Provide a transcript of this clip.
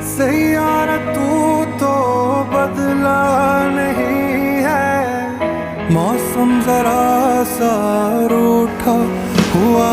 सैयारा तू तो बदला नहीं है, मौसम जरा सा रूठा हुआ